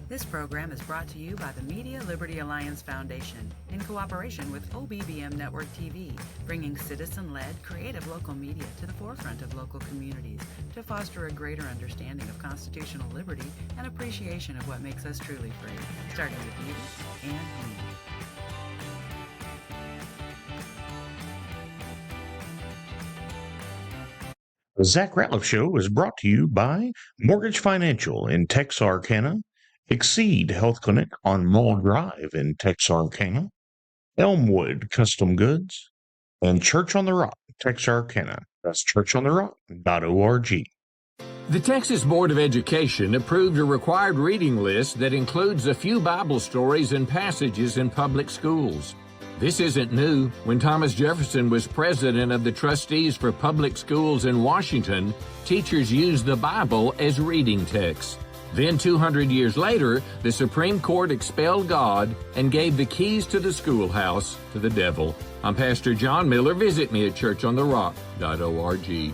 This program is brought to you by the Media Liberty Alliance Foundation in cooperation with OBBM Network TV, bringing citizen-led, creative local media to the forefront of local communities to foster a greater understanding of constitutional liberty and appreciation of what makes us truly free, starting with you and me. The Zach Rateliff Show is brought to you by Mortgage Financial in Texarkana, Exceed Health Clinic on Mall Drive in Texarkana, Elmwood Custom Goods, and Church on the Rock, Texarkana. That's churchontherock.org. The Texas Board of Education approved a required reading list that includes a few Bible stories and passages in public schools. This isn't new. When Thomas Jefferson was president of the Trustees for Public Schools in Washington, teachers used the Bible as reading text. Then 200 years later, the Supreme Court expelled God and gave the keys to the schoolhouse to the devil. I'm Pastor John Miller. Visit me at churchontherock.org.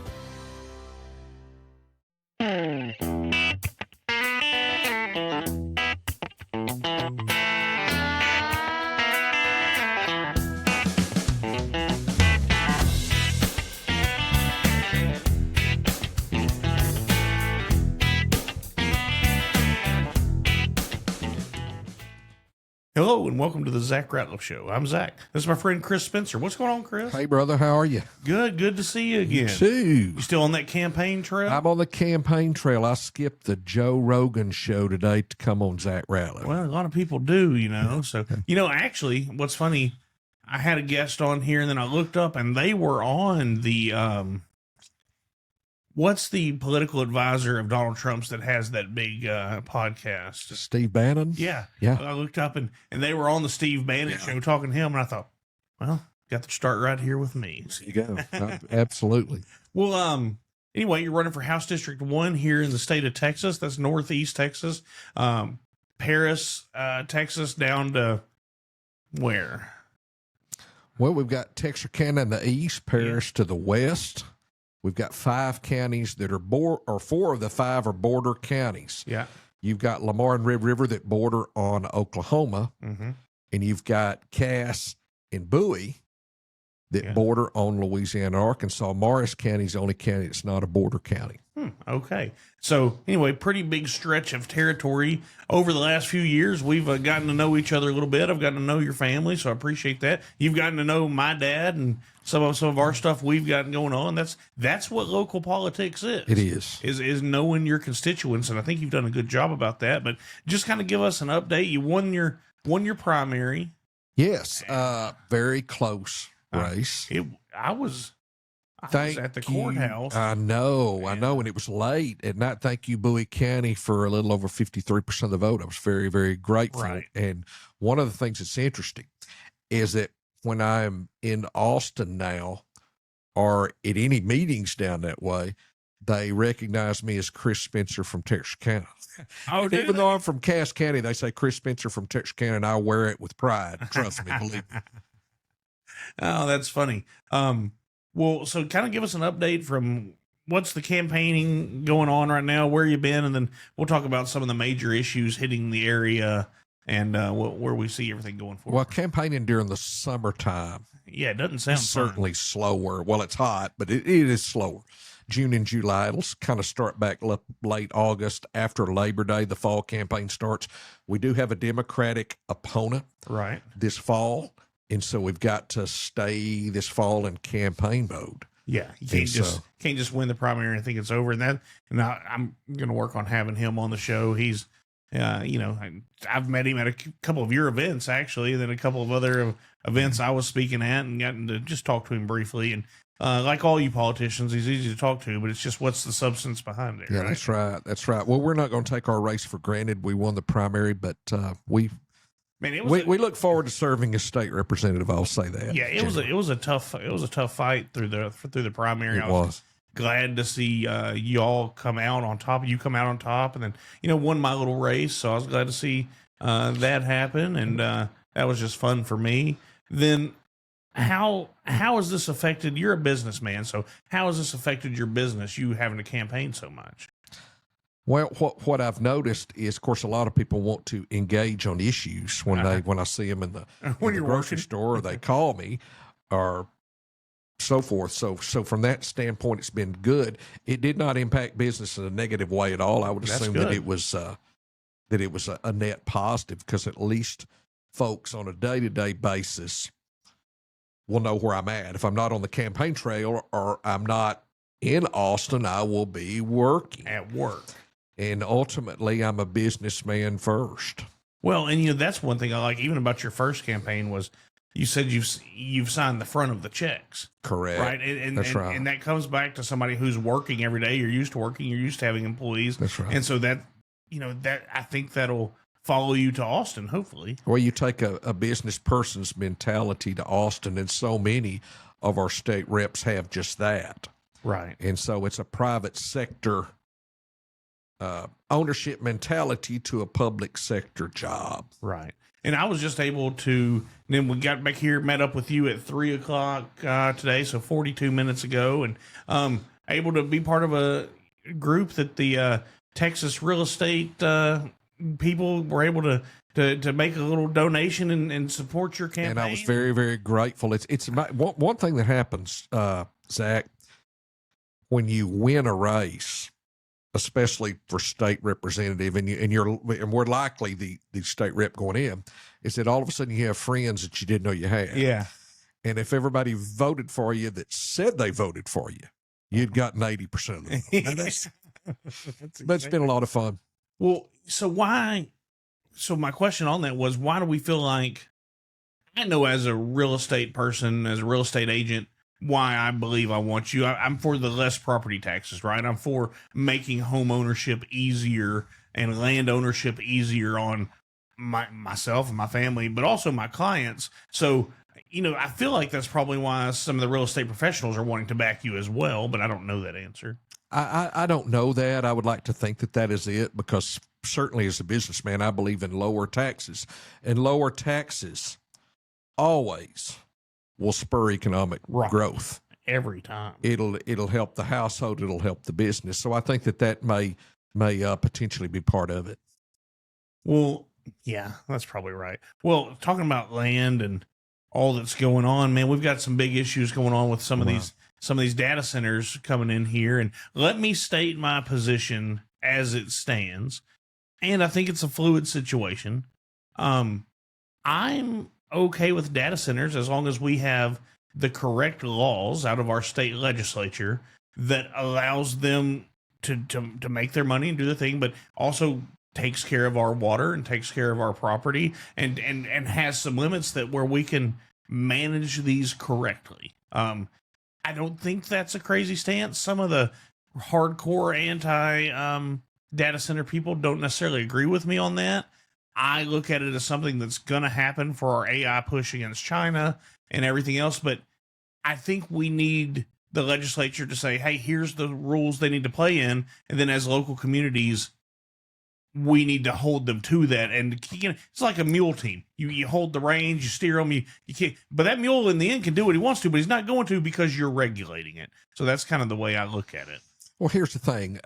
Hello and welcome to the Zach Rateliff Show. I'm Zach. This is my friend Chris Spencer. What's going on, Chris? Hey, brother. How are you? Good. Good to see you again. You too. You still on that campaign trail? I'm on the campaign trail. I skipped the Joe Rogan show today to come on Zach Rateliff. Well, a lot of people do, you know. So, actually, what's funny, I had a guest on here and then I looked up and they were on the, what's the political advisor of Donald Trump's that has that big podcast? Steve Bannon? Yeah. Yeah. I looked up and they were on the Steve Bannon show talking to him, and I thought, well, got to start right here with me. There you go. Absolutely. Well, anyway, you're running for House District 1 here in the state of Texas. That's Northeast Texas. Paris, Texas, down to where? Well, we've got Texarkana in the east, Paris to the west. We've got 5 counties that are or 4 of the 5 are border counties. Yeah. You've got Lamar and Red River that border on Oklahoma, and you've got Cass and Bowie that border on Louisiana, Arkansas. Morris County is the only county that's not a border county. Okay. So anyway, pretty big stretch of territory. Over the last few years, we've gotten to know each other a little bit. I've gotten to know your family, so I appreciate that. You've gotten to know my dad and some of our stuff we've got going on. That's what local politics is. It is knowing your constituents, and I think you've done a good job about that. But just kind of give us an update. You won your primary. Yes, very close race. I was at the courthouse. I know, and it was late at night. Thank you, Bowie County, for a little over 53% of the vote. I was very, very grateful. Right. And one of the things that's interesting is that when I'm in Austin now, or at any meetings down that way, they recognize me as Chris Spencer from Texarkana. Oh, even though I'm from Cass County, they say Chris Spencer from Texarkana, and I wear it with pride. Trust me, believe me. Oh, that's funny. Well, so kind of give us an update from what's the campaigning going on right now, where you been, and then we'll talk about some of the major issues hitting the area and where we see everything going forward. Well, campaigning during the summertime. Yeah, it doesn't sound certainly slower. Well, it's hot, but it is slower. June and July, it'll kind of start back late August after Labor Day. The fall campaign starts. We do have a Democratic opponent right this fall. And so we've got to stay this fall in campaign mode. Yeah, you can't just win the primary and think it's over. And I'm going to work on having him on the show. He's, I've met him at a couple of your events actually, and then a couple of other events I was speaking at, and gotten to just talk to him briefly. And like all you politicians, he's easy to talk to, but it's just what's the substance behind it. Yeah, right? That's right. Well, we're not going to take our race for granted. We won the primary, but we look forward to serving as state representative. I'll say that. Yeah, it was a tough fight through the primary. I was glad to see y'all come out on top. You come out on top, and then won my little race. So I was glad to see that happen, and that was just fun for me. Then how has this affected? You're a businessman, so how has this affected your business? You having to campaign so much? Well, what I've noticed is, of course, a lot of people want to engage on issues when I see them in the grocery store, or they call me, or so forth. So from that standpoint, it's been good. It did not impact business in a negative way at all. I would assume that it was a net positive, because at least folks on a day-to-day basis will know where I'm at. If I'm not on the campaign trail or I'm not in Austin, I will be working at work. And ultimately, I'm a businessman first. Well, and that's one thing I like even about your first campaign was you said you've signed the front of the checks. Correct. Right. And That's right. And that comes back to somebody who's working every day. You're used to working. You're used to having employees. That's right. And so that I think that'll follow you to Austin, hopefully. Well, you take a business person's mentality to Austin, and so many of our state reps have just that. Right. And so it's a private sector ownership mentality to a public sector job. Right. And I was just able to, then we got back here, met up with you at 3:00 today, so 42 minutes ago, and able to be part of a group that the Texas real estate people were able to make a little donation and support your campaign. And I was very, very grateful. It's one thing that happens, Zach, when you win a race, especially for state representative, and we're likely the state rep going in, is that all of a sudden you have friends that you didn't know you had. Yeah. And if everybody voted for you that said they voted for you, you'd gotten 80% of them. But it's been a lot of fun. Well, so my question on that was, why do we feel like, I know as a real estate person, as a real estate agent, why I believe I want you. I'm for the less property taxes, right? I'm for making home ownership easier and land ownership easier on myself and my family, but also my clients. So, I feel like that's probably why some of the real estate professionals are wanting to back you as well, but I don't know that answer. I don't know that. I would like to think that is it, because certainly as a businessman, I believe in lower taxes, and lower taxes always will spur economic growth every time. It'll help the household. It'll help the business. So I think that may potentially be part of it. Well, yeah, that's probably right. Well, talking about land and all that's going on, man, we've got some big issues going on with some of these data centers coming in here. And let me state my position as it stands. And I think it's a fluid situation. I'm okay with data centers as long as we have the correct laws out of our state legislature that allows them to make their money and do the thing, but also takes care of our water and takes care of our property and has some limits that where we can manage these correctly. I don't think that's a crazy stance. Some of the hardcore anti data center people don't necessarily agree with me on that. I look at it as something that's going to happen for our AI push against China and everything else. But I think we need the legislature to say, hey, here's the rules they need to play in. And then as local communities, we need to hold them to that. And it's like a mule team. You hold the reins, you steer them, you can't. But that mule in the end can do what he wants to, but he's not going to because you're regulating it. So that's kind of the way I look at it. Well, here's the thing.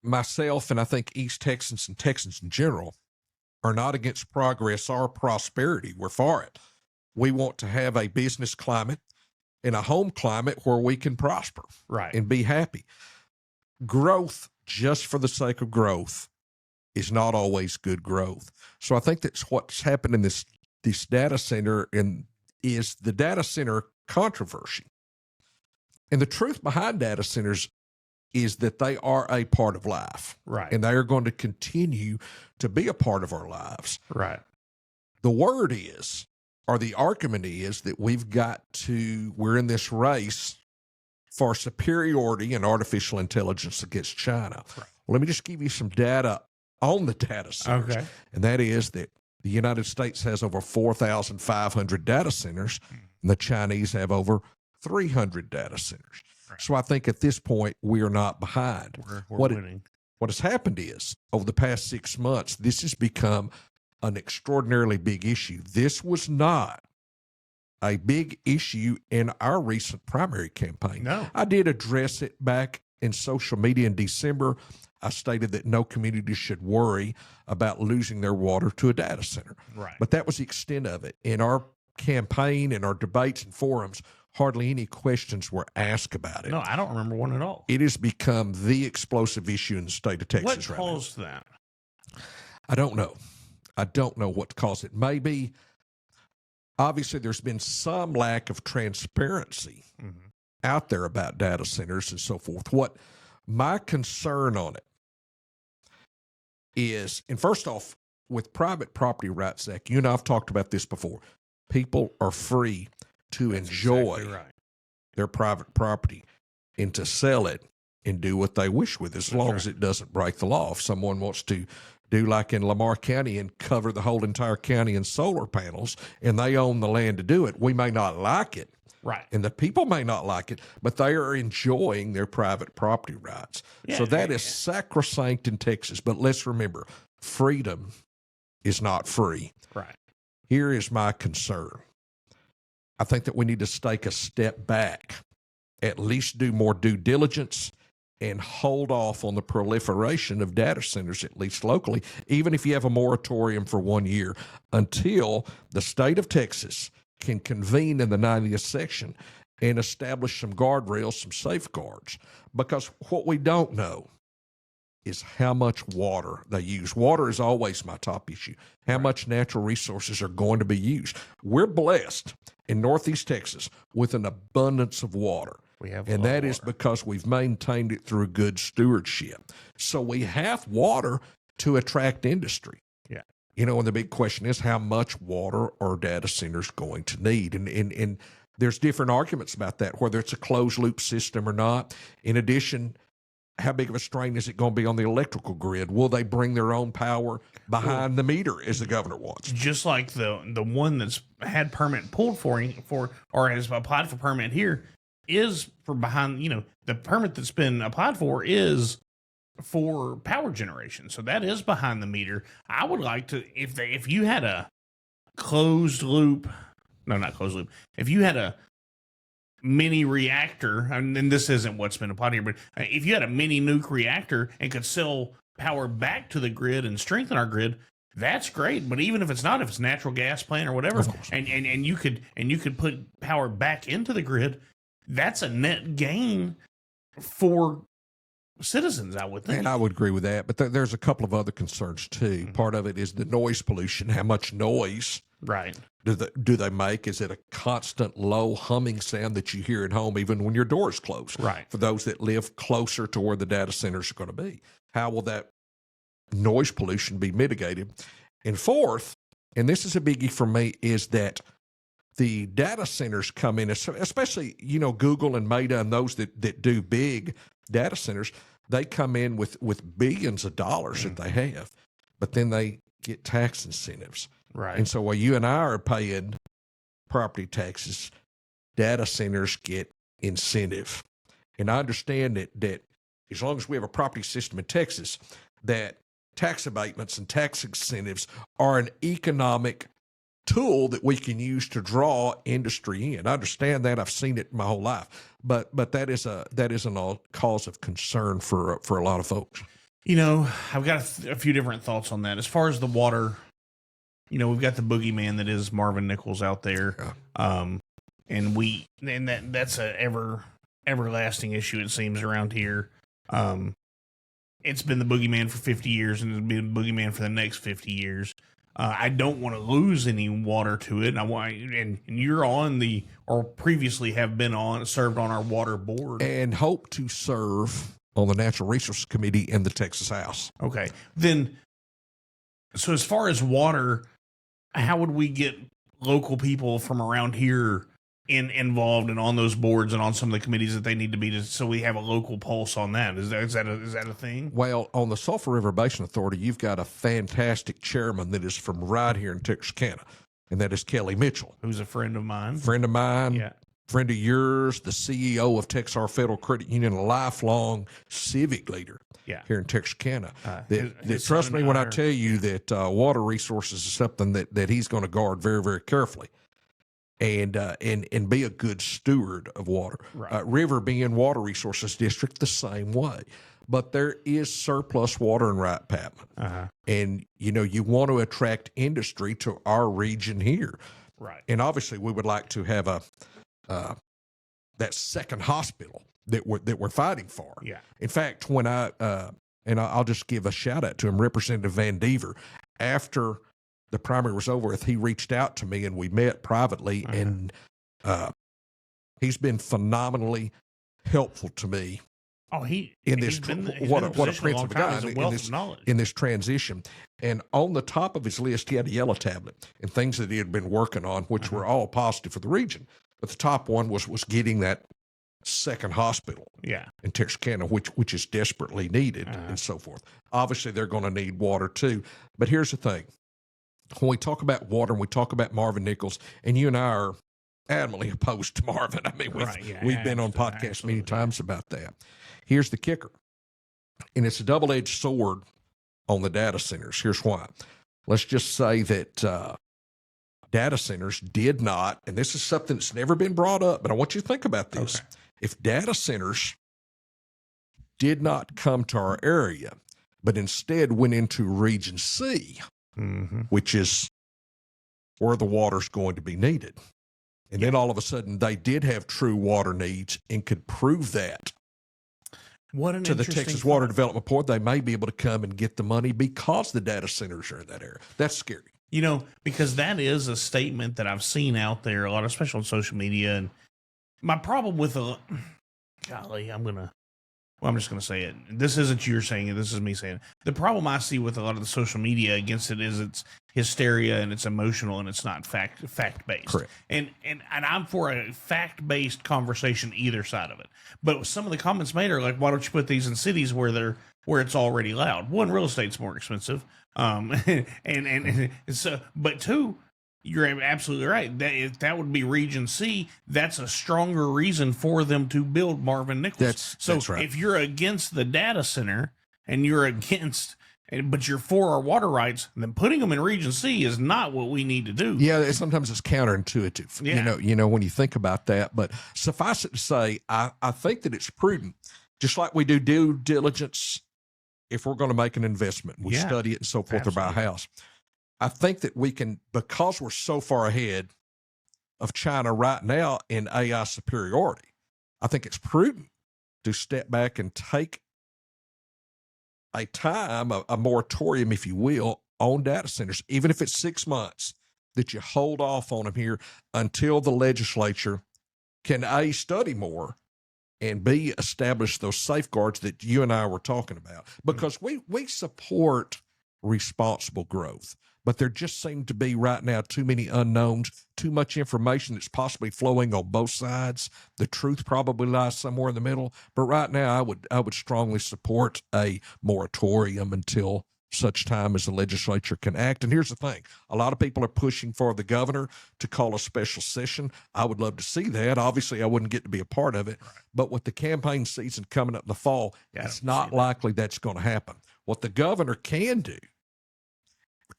Myself, and I think East Texans and Texans in general, are not against progress or prosperity. We're for it. We want to have a business climate and a home climate where we can prosper, right, and be happy. Growth just for the sake of growth is not always good growth. So I think that's what's happened in this data center is the data center controversy. And the truth behind data centers is that they are a part of life. Right. And they are going to continue to be a part of our lives. Right. The word is, or the argument is, that we're in this race for superiority in artificial intelligence against China. Right. Well, let me just give you some data on the data centers. Okay. And that is that the United States has over 4,500 data centers, and the Chinese have over 300 data centers. Right. So I think at this point, we are not behind. We're winning. What has happened is, over the past 6 months, this has become an extraordinarily big issue. This was not a big issue in our recent primary campaign. No. I did address it back in social media in December. I stated that no community should worry about losing their water to a data center. Right. But that was the extent of it. In our campaign and our debates and forums, hardly any questions were asked about it. No, I don't remember one at all. It has become the explosive issue in the state of Texas What right now. caused that? I don't know. I don't know what caused it. Maybe, obviously, there's been some lack of transparency out there about data centers and so forth. What my concern on it is, and first off, with private property rights, Zach, you and I have talked about this before. People are free to enjoy exactly right. their private property and to sell it and do what they wish with it, as long as it doesn't break the law. If someone wants to do like in Lamar County and cover the whole entire county in solar panels and they own the land to do it, we may not like it. Right. And the people may not like it, but they are enjoying their private property rights. So that is sacrosanct in Texas. But let's remember, freedom is not free. Right. Here is my concern. I think that we need to take a step back, at least do more due diligence, and hold off on the proliferation of data centers, at least locally, even if you have a moratorium for 1 year, until the state of Texas can convene in the 90th section and establish some guardrails, some safeguards. Because what we don't know is how much water they use. Water is always my top issue. How much natural resources are going to be used. We're blessed in Northeast Texas with an abundance of water. And that is because we've maintained it through good stewardship. So we have water to attract industry. Yeah. You know, and the big question is, how much water are data centers going to need? And there's different arguments about that, whether it's a closed loop system or not. In addition, how big of a strain is it going to be on the electrical grid? Will they bring their own power behind the meter, as the governor wants? Just like the one that's had permit pulled for or has applied for permit here is for behind, the permit that's been applied for is for power generation. So that is behind the meter. I would like to, if you had a closed loop, no, not closed loop, if you had a mini reactor, and this isn't what's been applied here, but if you had a mini nuke reactor and could sell power back to the grid and strengthen our grid, that's great. But even if it's not, if it's a natural gas plant or whatever, and you could put power back into the grid, that's a net gain for citizens, I would think. And I would agree with that. But there's a couple of other concerns too. Part of it is the noise pollution. How much noise do they make? Is it a constant low humming sound that you hear at home even when your door is closed? Right. For those that live closer to where the data centers are going to be, how will that noise pollution be mitigated? And fourth, and this is a biggie for me, is that the data centers come in, especially, Google and Meta and those that do big data centers, they come in with billions of dollars that they have, but then they get tax incentives. Right. And so while you and I are paying property taxes, data centers get incentive. And I understand that as long as we have a property system in Texas, that tax abatements and tax incentives are an economic tool that we can use to draw industry in. I understand that. I've seen it my whole life, but that is a cause of concern for a lot of folks. I've got a few different thoughts on that. As far as the water, we've got the boogeyman that is Marvin Nichols out there, and that's a everlasting issue, it seems, around here. It's been the boogeyman for 50 years, and it'll be the boogeyman for the next 50 years. I don't want to lose any water to it. And you're on or previously have been served on our water board. And hope to serve on the Natural Resources Committee in the Texas House. Okay. Then, so as far as water, how would we get local people from around here involved and on those boards and on some of the committees that they need to be, so we have a local pulse on that? Is that a thing? Well, on the Sulphur River Basin Authority, you've got a fantastic chairman that is from right here in Texarkana, and that is Kelly Mitchell, who's a friend of mine. Yeah. Friend of yours, the CEO of Texar Federal Credit Union, a lifelong civic leader here in Texarkana. Trust me when I tell you that water resources is something that he's going to guard very, very carefully. And be a good steward of water. Right. River being Water Resources District the same way. but there is surplus water in Wright Patman. And, you want to attract industry to our region here. Right. And obviously we would like to have that second hospital that we're fighting for. Yeah. In fact, when I'll just give a shout out to him, Representative Van Dever, after the primary was over with, he reached out to me and we met privately, and he's been phenomenally helpful to me. Oh, he's been a prince of a guy in this transition. And on the top of his list, he had a yellow tablet and things that he had been working on, which were all positive for the region. But the top one was getting that second hospital in Texarkana, which is desperately needed, and so forth. Obviously, they're going to need water too. But here's the thing. When we talk about water and we talk about Marvin Nichols, and you and I are adamantly opposed to Marvin. I mean, we've been on podcasts many times about that. Here's the kicker, and it's a double-edged sword on the data centers. Here's why. Let's just say that data centers did not, and this is something that's never been brought up, but I want you to think about this. Okay. If data centers did not come to our area, but instead went into Region C, which is where the water's going to be needed, and then all of a sudden they did have true water needs and could prove that to the Texas Water Development Board, they may be able to come and get the money because the data centers are in that area. That's scary. Because that is a statement that I've seen out there a lot, especially on social media. And my problem with I'm just going to say it. This isn't you saying it. This is me saying it. The problem I see with a lot of the social media against it is it's hysteria and it's emotional and it's not fact-based. Correct. And I'm for a fact-based conversation either side of it. But some of the comments made are like, why don't you put these in cities where it's already allowed? One, real estate's more expensive. And so, but two, you're absolutely right. If that would be Region C, that's a stronger reason for them to build Marvin Nichols. That's right. If you're against the data center and you're against, but you're for our water rights, then putting them in Region C is not what we need to do. Yeah, sometimes it's counterintuitive. Yeah. When you think about that. But suffice it to say, I think that it's prudent, just like we do due diligence. If we're going to make an investment, we study it and so forth, or buy a house. I think that we can, because we're so far ahead of China right now in AI superiority, I think it's prudent to step back and take a time, a moratorium, if you will, on data centers, even if it's 6 months, that you hold off on them here until the legislature can A, study more, and B, establish those safeguards that you and I were talking about. Because we support responsible growth. But there just seem to be right now too many unknowns, too much information that's possibly flowing on both sides. The truth probably lies somewhere in the middle. But right now, I would strongly support a moratorium until such time as the legislature can act. And here's the thing. A lot of people are pushing for the governor to call a special session. I would love to see that. Obviously, I wouldn't get to be a part of it. Right. But with the campaign season coming up in the fall, it's not likely that's going to happen. What the governor can do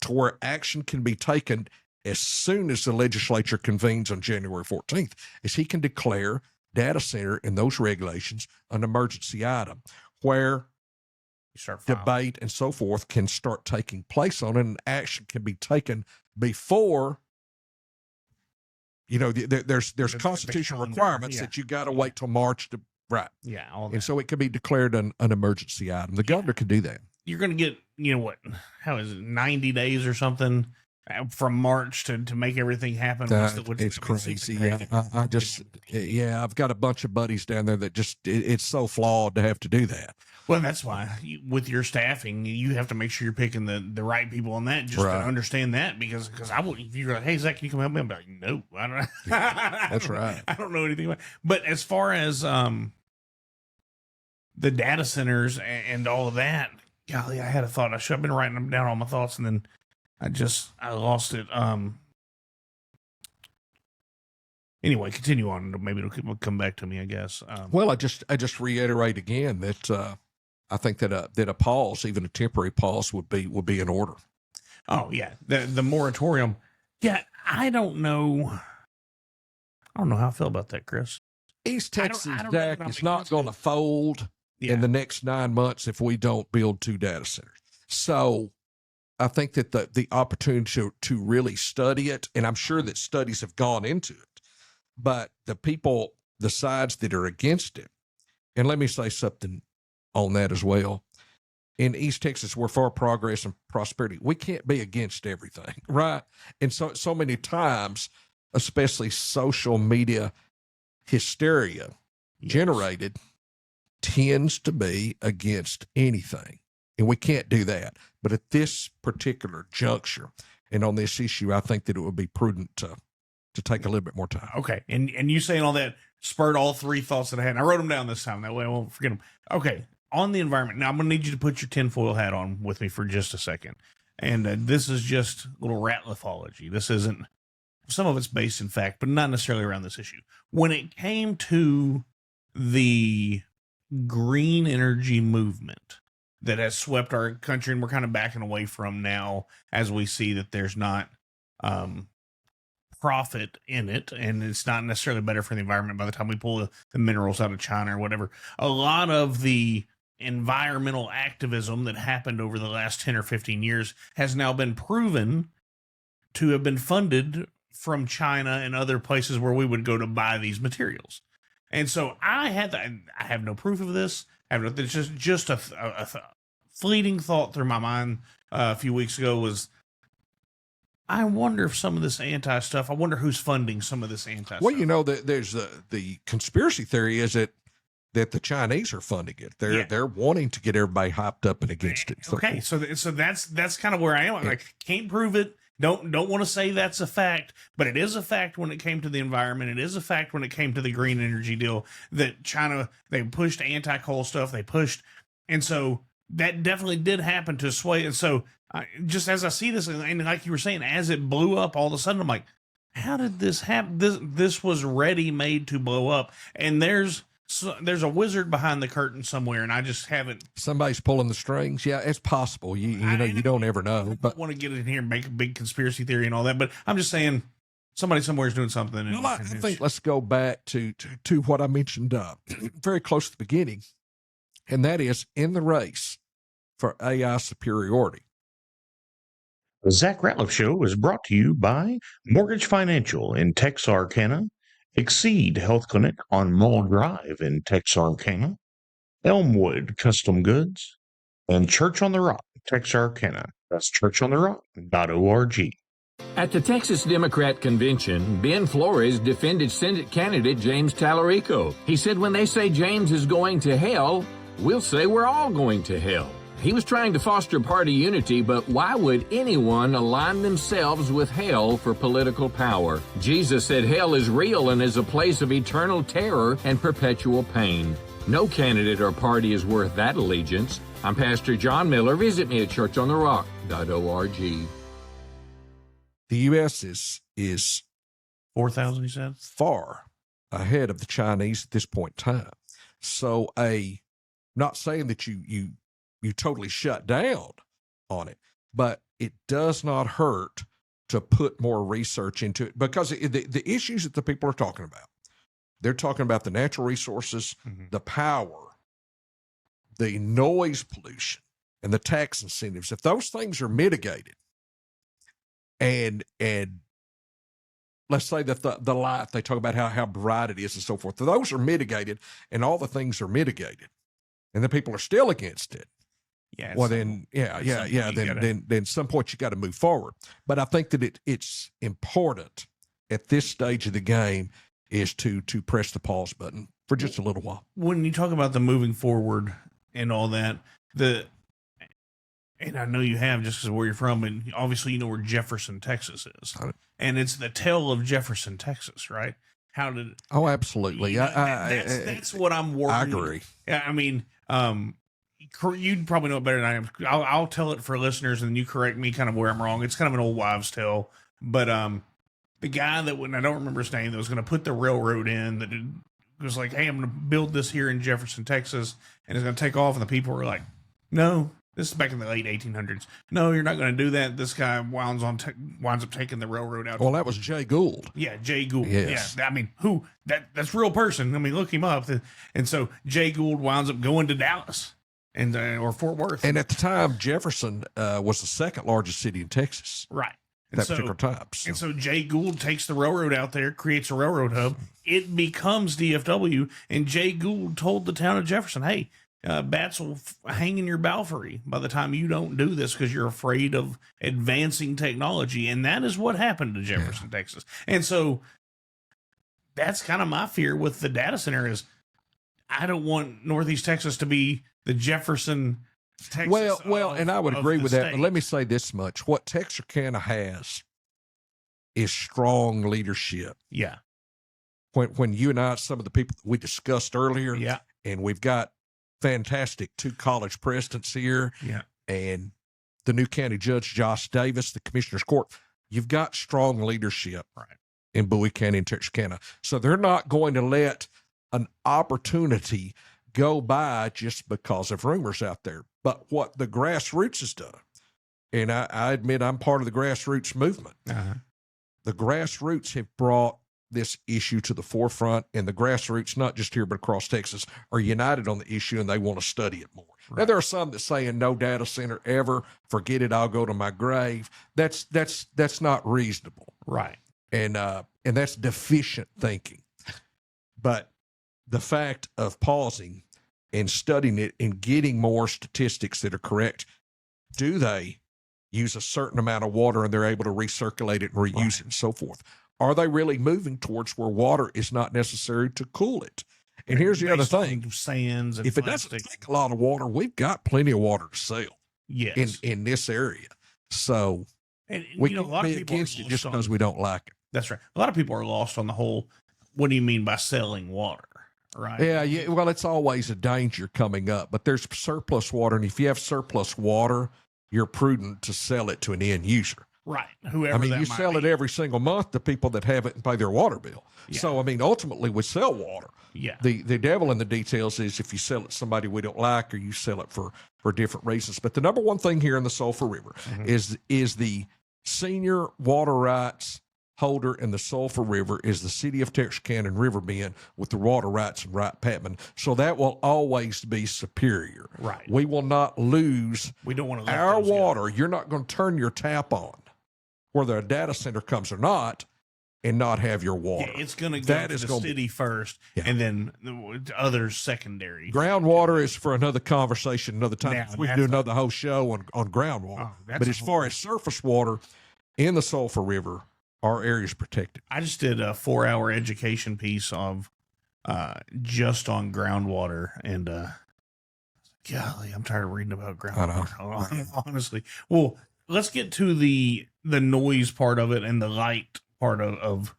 to where action can be taken as soon as the legislature convenes on January 14th is he can declare data center and those regulations an emergency item where debate and so forth can start taking place on it, and action can be taken before, there's constitutional requirements that you got to wait till March to, right. Yeah. All that. And so it could be declared an emergency item. The governor could do that. You're going to get, how is it, 90 days or something from March to make everything happen? It's crazy. I've got a bunch of buddies down there that just, it's so flawed to have to do that. Well, that's why with your staffing, you have to make sure you're picking the right people on that just to understand that, because I would, if you're like, hey, Zach, can you come help me? I'm like, no, I don't know. That's right. I don't know anything about it. But as far as the data centers and all of that, golly, I had a thought. I've been writing them down, all my thoughts, and then I lost it. Anyway, continue on. Maybe it'll come back to me, I guess. Well, I just reiterate again that I think that a pause, even a temporary pause, would be in order. Oh yeah, the moratorium. Yeah, I don't know how I feel about that, Chris. East Texas, Zach, is not going to fold in the next 9 months if we don't build 2 data centers. So I think that the opportunity to really study it, and I'm sure that studies have gone into it, but the sides that are against it, and let me say something on that as well. In East Texas, we're for progress and prosperity. We can't be against everything, right? And so many times, especially social media hysteria generated tends to be against anything. And we can't do that. But at this particular juncture and on this issue, I think that it would be prudent to take a little bit more time. Okay. And you saying all that spurred all 3 thoughts that I had. And I wrote them down this time. That way I won't forget them. Okay. On the environment. Now I'm going to need you to put your tinfoil hat on with me for just a second. And this is just a little Rateliffology. This isn't, some of it's based in fact, but not necessarily around this issue. When it came to the green energy movement that has swept our country and we're kind of backing away from now as we see that there's not profit in it and it's not necessarily better for the environment by the time we pull the minerals out of China or whatever. A lot of the environmental activism that happened over the last 10 or 15 years has now been proven to have been funded from China and other places where we would go to buy these materials. And so I have no proof of this. It's just a fleeting thought through my mind a few weeks ago was, I wonder if some of this anti stuff, I wonder who's funding some of this anti stuff. Well, you know, there's the conspiracy theory is that the Chinese are funding it. They're wanting to get everybody hyped up and against it. Okay, so that's kind of where I am. I can't prove it. Don't want to say that's a fact, but it is a fact when it came to the environment. It is a fact when it came to the green energy deal that China, they pushed anti-coal stuff. They pushed, and so that definitely did happen to sway. And so just as I see this, and like you were saying, as it blew up, all of a sudden I'm like, how did this happen? This was ready made to blow up, and there's a wizard behind the curtain somewhere, and I just haven't. Somebody's pulling the strings. Yeah, it's possible. You don't ever know. But I don't want to get in here and make a big conspiracy theory and all that. But I'm just saying, somebody somewhere is doing something. Well, I think let's go back to what I mentioned very close to the beginning, and that is in the race for AI superiority. The Zach Rateliff Show is brought to you by Mortgage Financial in Texarkana, Exceed Health Clinic on Mall Drive in Texarkana, Elmwood Custom Goods, and Church on the Rock, Texarkana. That's churchontherock.org. At the Texas Democrat Convention, Ben Flores defended Senate candidate James Tallarico. He said, when they say James is going to hell, we'll say we're all going to hell. He was trying to foster party unity, but why would anyone align themselves with hell for political power? Jesus said hell is real and is a place of eternal terror and perpetual pain. No candidate or party is worth that allegiance. I'm Pastor John Miller. Visit me at churchontherock.org. The U.S. is 4,000, you said? far ahead of the Chinese at this point in time. So not saying that you totally shut down on it, but it does not hurt to put more research into it, because the issues that the people are talking about, they're talking about the natural resources, the power, the noise pollution, and the tax incentives. If those things are mitigated, and let's say that the light, they talk about how bright it is and so forth, those are mitigated, and all the things are mitigated, and the people are still against it. Yeah. Well, then, then some point you got to move forward. But I think that it's important at this stage of the game is to press the pause button for just a little while. When you talk about the moving forward and all that, and I know you have just because of where you're from, and obviously you know where Jefferson, Texas is, and it's the tale of Jefferson, Texas, right? How did? Oh, absolutely. That's what I'm working. I agree. Yeah, I mean, you'd probably know it better than I am. I'll tell it for listeners, and you correct me kind of where I'm wrong. It's kind of an old wives' tale, but the guy that, when I don't remember his name, that was going to put the railroad in, that was like, hey, I'm going to build this here in Jefferson, Texas, and it's going to take off, and the people were like, no, This is back in the late 1800s. No, you're not going to do that. This guy winds up taking the railroad out. Well, that was Jay Gould. Yeah, Jay Gould. Yes. Yeah, I mean, that's real person. I mean, look him up. And so Jay Gould winds up going to Dallas and or Fort Worth. And at the time, Jefferson was the second largest city in Texas. Right. At that particular time. So. And so Jay Gould takes the railroad out there, creates a railroad hub. It becomes DFW. And Jay Gould told the town of Jefferson, hey, bats will hang in your belfry by the time you don't do this because you're afraid of advancing technology. And that is what happened to Jefferson, Texas. And so that's kind of my fear with the data center is I don't want Northeast Texas to be the Jefferson, Texas. Well, and I would agree with that. state. But let me say this much. What Texarkana has is strong leadership. Yeah. When you and I, some of the people that we discussed earlier, Yeah. and we've got fantastic 2 college presidents here, Yeah. and the new county judge, Josh Davis, the commissioner's court, you've got strong leadership Right. in Bowie County and Texarkana. So they're not going to let an opportunity go by just because of rumors out there. But what the grassroots has done, and I admit I'm part of the grassroots movement, the grassroots have brought this issue to the forefront, and the grassroots, not just here but across Texas, are united on the issue, and they want to study it more. Right. Now, there are some that saying no data center ever, forget it, I'll go to my grave. That's not reasonable. Right. And that's deficient thinking. But the fact of pausing and studying it and getting more statistics that are correct, do they use a certain amount of water and they're able to recirculate it and reuse it and so forth? Are they really moving towards where water is not necessary to cool it? And here's the other thing. Sands and if it doesn't take a lot of water, we've got plenty of water to sell in this area. So and we a lot can't of be people against it just because we don't like it. That's right. A lot of people are lost on the whole, what do you mean by selling water? Right. Yeah. Well, it's always a danger coming up, but there's surplus water. And if you have surplus water, you're prudent to sell it to an end user. Right. Whoever I mean, that you might sell be. it every single month to people that have it and pay their water bill. Yeah. So, I mean, ultimately we sell water. Yeah. The devil in the details is if you sell it to somebody we don't like or you sell it for different reasons. But the number one thing here in the Sulphur River is the senior water rights holder in the Sulphur River is the city of Texarkana and Riverbend with the water rights and Wright Patman. So that will always be superior. Right. We will not lose We don't want to let our those go. water. You're not going to turn your tap on, whether a data center comes or not, and not have your water. Yeah, it's going to go That to is the gonna city first, Yeah. and then the others secondary. Groundwater is for another conversation, another time. Now, We can do another whole show on groundwater. Oh, that's but a as whole- far as surface water in the Sulphur River, our area is protected. I just did a 4-hour education piece of just on groundwater, and golly, I'm tired of reading about groundwater. Honestly, well, let's get to the noise part of it and the light part of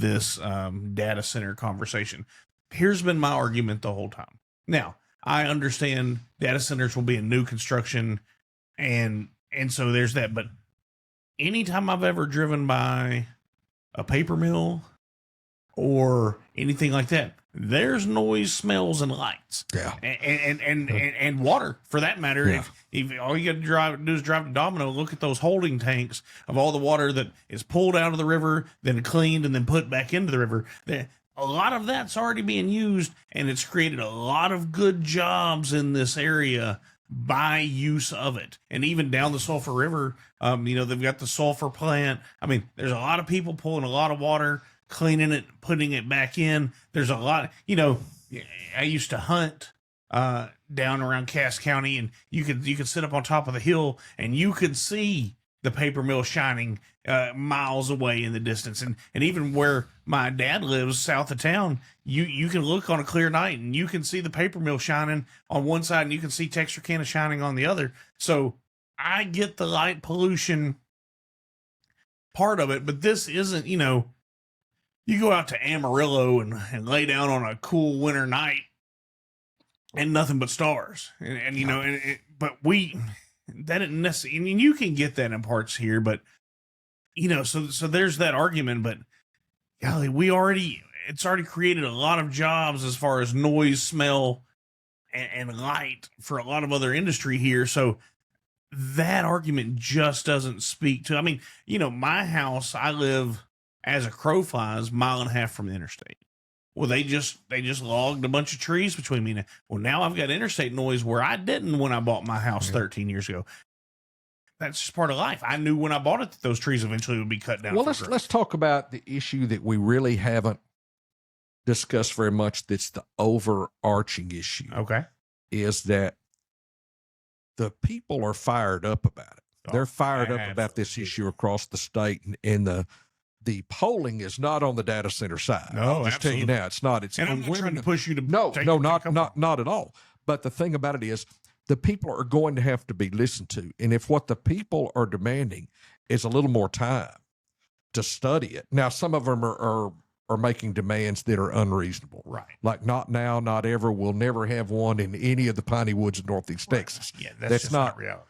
this data center conversation. Here's been my argument the whole time. Now, I understand data centers will be in new construction, and so there's that, but anytime I've ever driven by a paper mill or anything like that, there's noise, smells, and lights. Yeah. And water, for that matter. Yeah. If all you got to do is drive to Domino, look at those holding tanks of all the water that is pulled out of the river, then cleaned, and then put back into the river. A lot of that's already being used, and it's created a lot of good jobs in this area by use of it. And even down the Sulphur River, they've got the sulfur plant. I mean, there's a lot of people pulling a lot of water, cleaning it, putting it back in. There's a lot, I used to hunt down around Cass County, and you could sit up on top of the hill and you could see the paper mill shining miles away in the distance. And even where my dad lives south of town, you can look on a clear night and you can see the paper mill shining on one side and you can see Texarkana shining on the other. So I get the light pollution part of it, but this isn't, you go out to Amarillo and lay down on a cool winter night and nothing but stars. But that didn't necessarily, I mean, you can get that in parts here, but so there's that argument, but golly, it's already created a lot of jobs as far as noise, smell, and light for a lot of other industry here. So that argument just doesn't speak to, I mean, my house, I live as a crow flies 1.5 miles from the interstate. Well, they just logged a bunch of trees between me and, well, now I've got interstate noise where I didn't when I bought my house 13 years ago. That's just part of life. I knew when I bought it that those trees eventually would be cut down. Well, let's talk about the issue that we really haven't discussed very much. That's the overarching issue. Okay. Is that the people are fired up about it. They're fired up about this issue across the state, and the polling is not on the data center side. No, I'll just tell you now, it's not. It's and I'm not trying to push you to not at all. But the thing about it is, the people are going to have to be listened to, and if what the people are demanding is a little more time to study it, now some of them are making demands that are unreasonable. Right. Like not now, not ever. We'll never have one in any of the piney woods of Northeast Texas. Yeah, that's just not reality.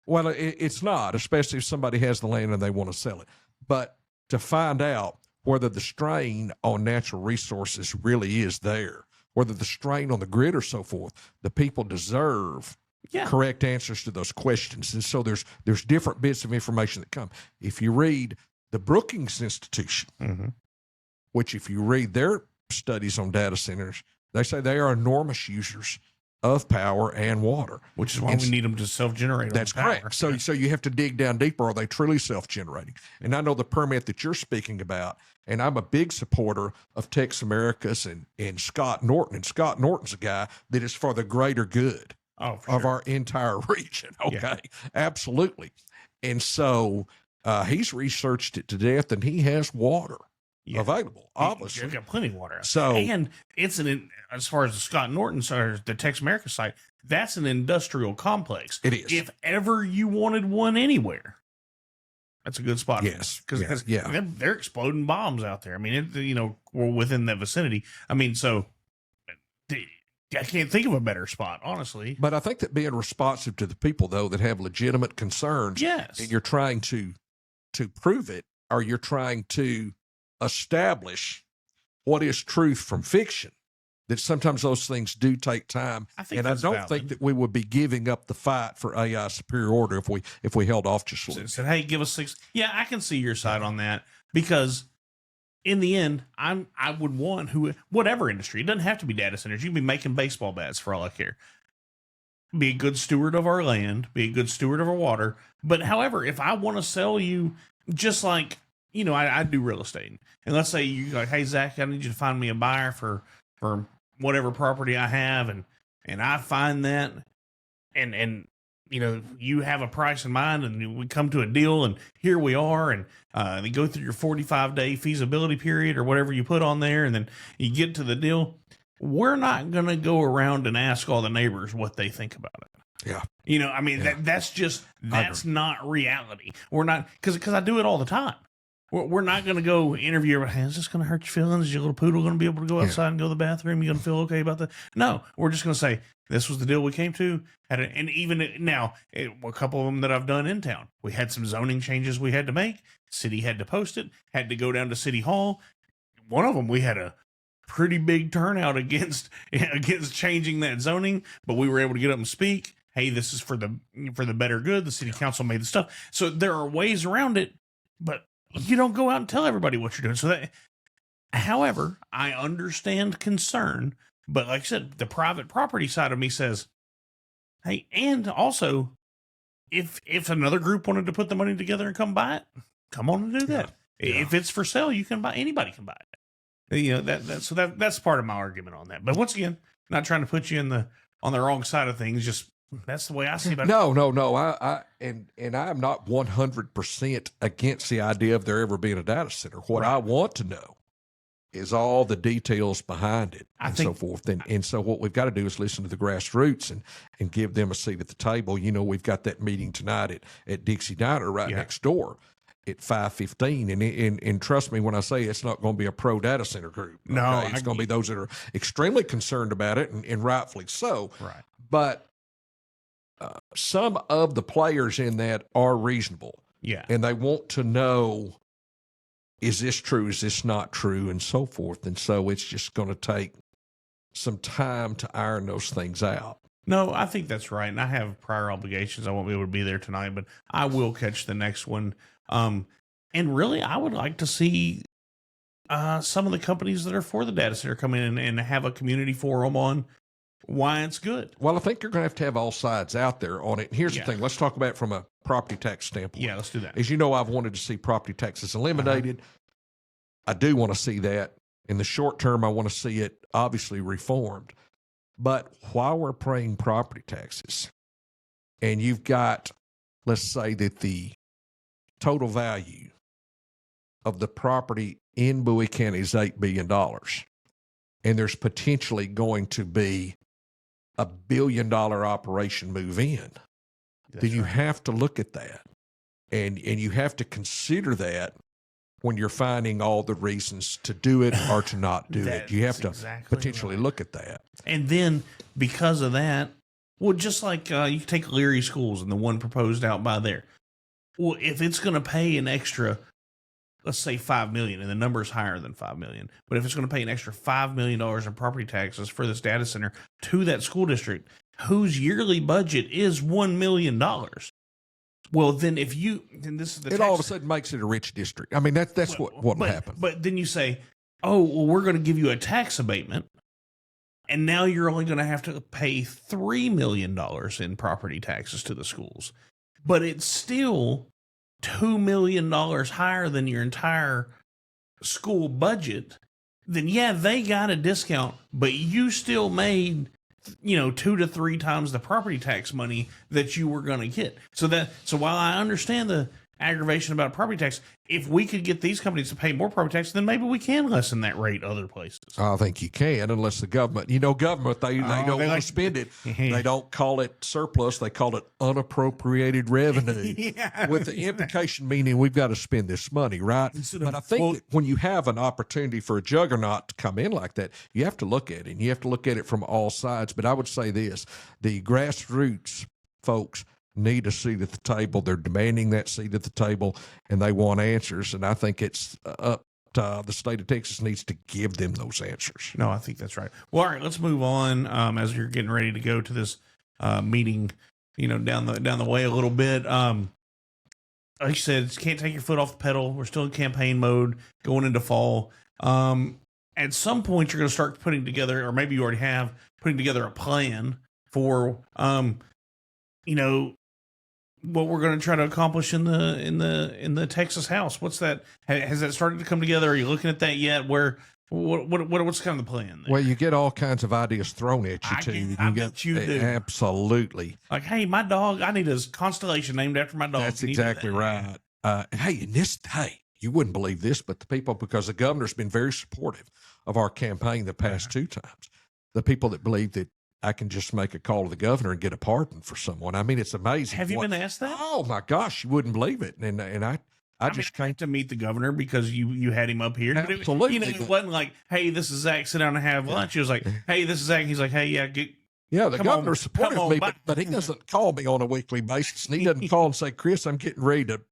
Well, it's not, especially if somebody has the land and they want to sell it. But to find out whether the strain on natural resources really is there, whether the strain on the grid or so forth, the people deserve correct answers to those questions. And so there's different bits of information that come. If you read the Brookings Institution, which if you read their studies on data centers, they say they are enormous users of power and water. Which is why we need them to self-generate. That's correct. So you have to dig down deeper. Are they truly self-generating? And I know the permit that you're speaking about, and I'm a big supporter of Tex Americas and Scott Norton. And Scott Norton's a guy that is for the greater good of our entire region. Okay, absolutely. And so he's researched it to death, and he has water available, obviously. You've got plenty of water. So, and it's as far as the Scott Norton or the Tex America site, that's an industrial complex. It is. If ever you wanted one anywhere, that's a good spot. Yes. Because they're exploding bombs out there. I mean, we're within that vicinity. I mean, so I can't think of a better spot, honestly. But I think that being responsive to the people, though, that have legitimate concerns, and you're trying to prove it, or you're trying to establish what is truth from fiction, that sometimes those things do take time. I don't think that we would be giving up the fight for AI superiority if we held off just a little. Said, hey, give us 6. Yeah, I can see your side on that, because in the end, I would want whatever industry. It doesn't have to be data centers. You can be making baseball bats for all I care. Be a good steward of our land. Be a good steward of our water. But however, if I want to sell you, just like, I do real estate, and let's say you're like, hey, Zach, I need you to find me a buyer for whatever property I have. And I find that, and you have a price in mind, and we come to a deal, and here we are. And they go through your 45-day feasibility period or whatever you put on there. And then you get to the deal. We're not going to go around and ask all the neighbors what they think about it. Yeah. That's not reality. We're not, because I do it all the time. We're not going to go interview everybody. Hey, is this going to hurt your feelings? Is your little poodle going to be able to go outside and go to the bathroom? You going to feel okay about that? No, we're just going to say, this was the deal we came to. And even now, a couple of them that I've done in town, we had some zoning changes we had to make. City had to post it, had to go down to City Hall. One of them, we had a pretty big turnout against changing that zoning, but we were able to get up and speak. Hey, this is for the better good. The city council made the stuff. So there are ways around it, but you don't go out and tell everybody what you're doing. So however, I understand concern, but like I said, the private property side of me says, hey, and also, if another group wanted to put the money together and come buy it, come on and do that. Yeah. If it's for sale, you can buy. Anybody can buy it. That's part of my argument on that. But once again, not trying to put you on the wrong side of things. Just that's the way I see it. No. I am not 100% against the idea of there ever being a data center. What I want to know is all the details behind it so forth. And so what we've got to do is listen to the grassroots and give them a seat at the table. We've got that meeting tonight at Dixie Diner next door at 5:15. And trust me when I say it's not going to be a pro data center group. Okay? No, it's going to be those that are extremely concerned about it, and rightfully so. Right. But some of the players in that are reasonable. Yeah. And they want to know, is this true? Is this not true? And so forth. And so it's just going to take some time to iron those things out. No, I think that's right. And I have prior obligations. I won't be able to be there tonight, but I will catch the next one. And really, I would like to see some of the companies that are for the data center come in and have a community forum on why it's good. Well, I think you're going to have all sides out there on it. And here's the thing. Let's talk about it from a property tax standpoint. Yeah, let's do that. As you know, I've wanted to see property taxes eliminated. I do want to see that. In the short term, I want to see it obviously reformed. But while we're paying property taxes, and you've got, let's say that the total value of the property in Bowie County is $8 billion, and there's potentially going to be $1 billion operation move in, then you have to look at that. And you have to consider that when you're finding all the reasons to do it or to not do it. You have to potentially look at that. And then because of that, well, just like you take Leary Schools and the one proposed out by there. Well, if it's going to pay an extra, let's say $5 million, and the number is higher than $5 million, but if it's going to pay an extra $5 million in property taxes for this data center to that school district, whose yearly budget is $1 million. Well, then if you, then this is the it all of a sudden makes it a rich district. I mean, that's what will happen. But then you say, oh, well, we're going to give you a tax abatement, and now you're only going to have to pay $3 million in property taxes to the schools. But it's still $2 million higher than your entire school budget. Then, yeah, they got a discount, but you still made 2 to 3 times the property tax money that you were going to get. So while I understand the aggravation about property tax, if we could get these companies to pay more property tax, then maybe we can lessen that rate other places. I think you can, unless the government, government, they don't want to spend it. They don't call it surplus. They call it unappropriated revenue with the implication meaning we've got to spend this money, right? But I think that when you have an opportunity for a juggernaut to come in like that, you have to look at it, and you have to look at it from all sides. But I would say this, the grassroots folks need a seat at the table. They're demanding that seat at the table, and they want answers. And I think it's up to the state of Texas needs to give them those answers. No, I think that's right. Well, all right, let's move on as you're getting ready to go to this meeting, down the way a little bit. Like you said, can't take your foot off the pedal. We're still in campaign mode going into fall. At some point, you're going to start putting together, or maybe you already have, putting together a plan for, what we're going to try to accomplish in the Texas House. What's that? Has that started to come together? Are you looking at that yet? What's kind of the plan there? Well, you get all kinds of ideas thrown at you too. I bet you do. Absolutely. Like, hey, my dog, I need a constellation named after my dog. That's exactly right. Hey, you wouldn't believe this, but the people, because the governor's been very supportive of our campaign the past 2 times, the people that believe that I can just make a call to the governor and get a pardon for someone. I mean, it's amazing. Have you been asked that? Oh my gosh, you wouldn't believe it. And I just came to meet the governor because you had him up here. Absolutely. It wasn't like, hey, this is Zach, sit down and have lunch. It was like, hey, this is Zach. He's like, hey, the governor's supportive of me, but he doesn't call me on a weekly basis. And he doesn't call and say, Chris, I'm getting ready to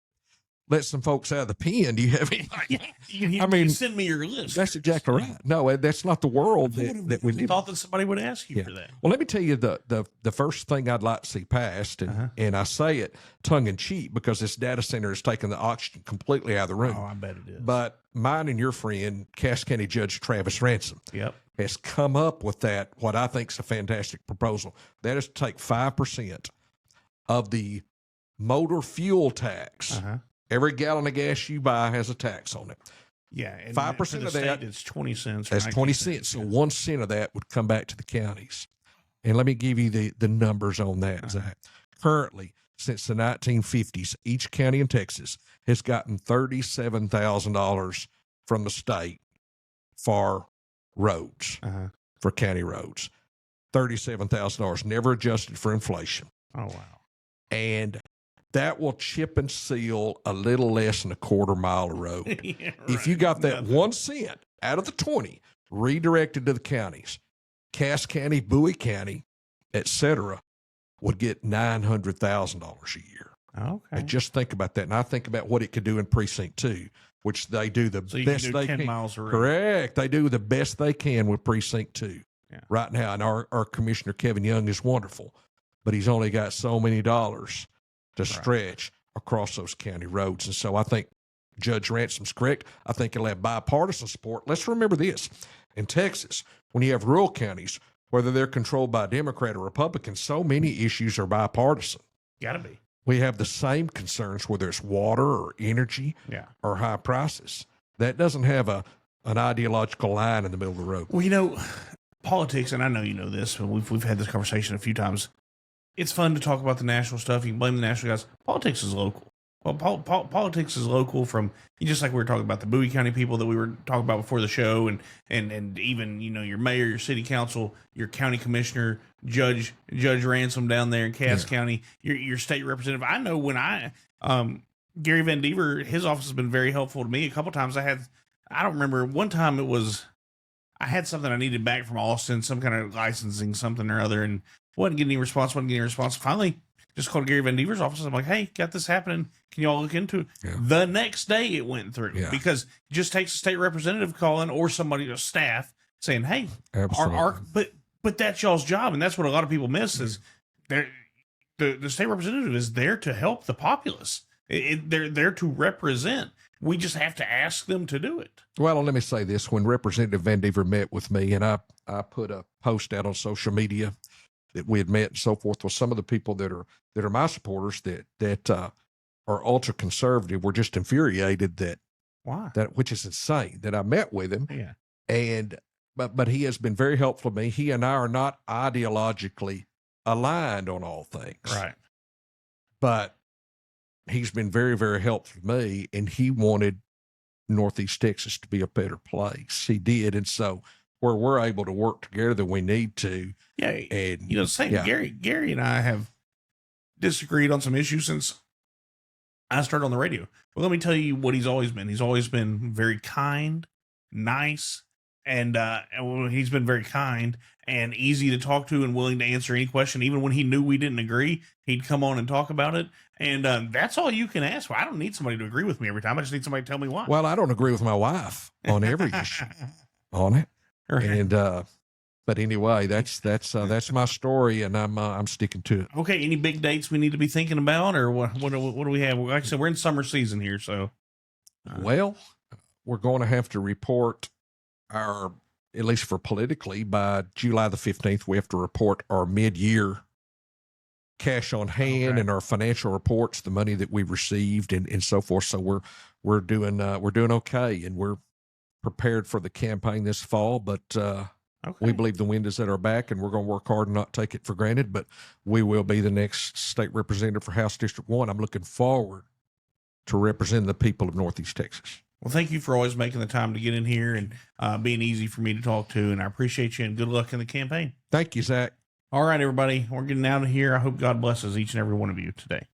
let some folks out of the pen. Do you have any? Send me your list. That's exactly right. No, that's not the world that we live in. Thought that somebody would ask you for that. Well, let me tell you the first thing I'd like to see passed, and I say it tongue in cheek because this data center has taken the oxygen completely out of the room. Oh, I bet it is. But mine and your friend, Cass County Judge Travis Ransom, has come up with what I think is a fantastic proposal. That is to take 5% of the motor fuel tax. Every gallon of gas you buy has a tax on it. Yeah, and 5% of that is 20 cents. That's 20 cents. So 1 cent of that would come back to the counties. And let me give you the numbers on that, Zach. Currently, since the 1950s, each county in Texas has gotten $37,000 from the state for roads, for county roads. $37,000, never adjusted for inflation. Oh, wow. And that will chip and seal a little less than a quarter mile of road. Yeah, right. If you got that 1 cent out of the 20 redirected to the counties, Cass County, Bowie County, et cetera, would get $900,000 a year. Okay. And just think about that. And I think about what it could do in Precinct 2, which they do the best they can. 10 miles a road. Correct. They do the best they can with Precinct 2. right now. And our Commissioner Kevin Young is wonderful, but he's only got so many dollars to stretch across those county roads. And so I think Judge Ransom's correct. I think it'll have bipartisan support. Let's remember this. In Texas, when you have rural counties, whether they're controlled by a Democrat or Republican, so many issues are bipartisan. Gotta be. We have the same concerns, whether it's water or energy or high prices. That doesn't have an ideological line in the middle of the road. Well, politics, and I know you know this, but we've had this conversation a few times. It's fun to talk about the national stuff. You can blame the national guys. Politics is local. Well, politics is local from, just like we were talking about the Bowie County people that we were talking about before the show, and even, your mayor, your city council, your county commissioner, Judge Ransom down there in Cass County, your state representative. I know when Gary Van Dever, his office has been very helpful to me. A couple times I don't remember, one time I had something I needed back from Austin, some kind of licensing, something or other, and wasn't getting any response. Finally, just called Gary Van Dever's office. I'm like, hey, got this happening. Can y'all look into it? Yeah. The next day it went through because it just takes a state representative calling or somebody, staff saying, hey, but that's y'all's job. And that's what a lot of people miss is the state representative is there to help the populace. They're there to represent. We just have to ask them to do it. Well, let me say this. When Representative Van Dever met with me, and I put a post out on social media that we had met and so forth with some of the people that are my supporters that are ultra conservative, were just infuriated which is insane, that I met with him. Yeah. And but he has been very helpful to me. He and I are not ideologically aligned on all things. Right. But he's been very, very helpful to me, and he wanted Northeast Texas to be a better place. He did. And so where we're able to work together, we need to. Yeah. And, Gary and I have disagreed on some issues since I started on the radio. Well, let me tell you what he's always been. He's always been very kind, nice, and he's been very kind and easy to talk to and willing to answer any question. Even when he knew we didn't agree, he'd come on and talk about it. And that's all you can ask for. I don't need somebody to agree with me every time. I just need somebody to tell me why. Well, I don't agree with my wife on every issue on it. Right. And but anyway, that's my story, and I'm sticking to it. Okay, any big dates we need to be thinking about, or what do we have? Like I said, we're in summer season here, so. Well, we're going to have to report at least for politically, by July the 15th, we have to report our mid-year cash on hand and our financial reports, the money that we received and so forth. So we're doing okay, and we're prepared for the campaign this fall, but we believe the wind is at our back, and we're going to work hard and not take it for granted, but we will be the next state representative for House District 1. I'm looking forward to representing the people of Northeast Texas. Well, thank you for always making the time to get in here and being easy for me to talk to, and I appreciate you, and good luck in the campaign. Thank you, Zach. All right, everybody, we're getting out of here. I hope God blesses each and every one of you today.